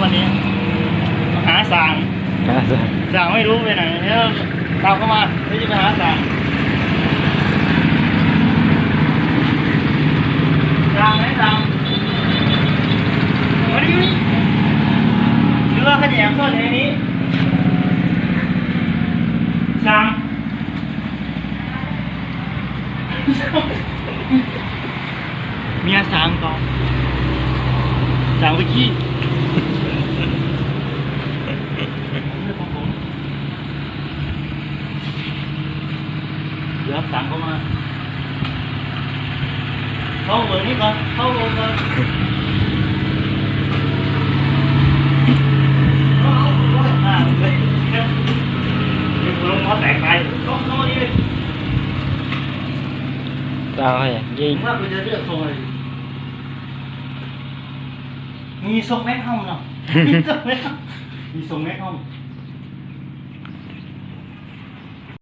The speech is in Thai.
วันนี้หาสางสางไม่รู้ไปไหนเนี่ยตามเข้ามาเดี๋ยวจะไปหาสางไหนสางวันนี้หรือว่าขยันต้นในนี้สางเมียสางก่อนสางไปขี้เดี๋ยวสั่งเข้ามาเข้าเบอร์นี้ก่อนเข้าเบอร์ก่อนเลยลงมาแตกไปเข้ามานี่เลยเราอย่างยิงว่าคุณจะเลือกทรงอะไรมีทรงแม็กห้องเนาะมีทรงแม็กห้อง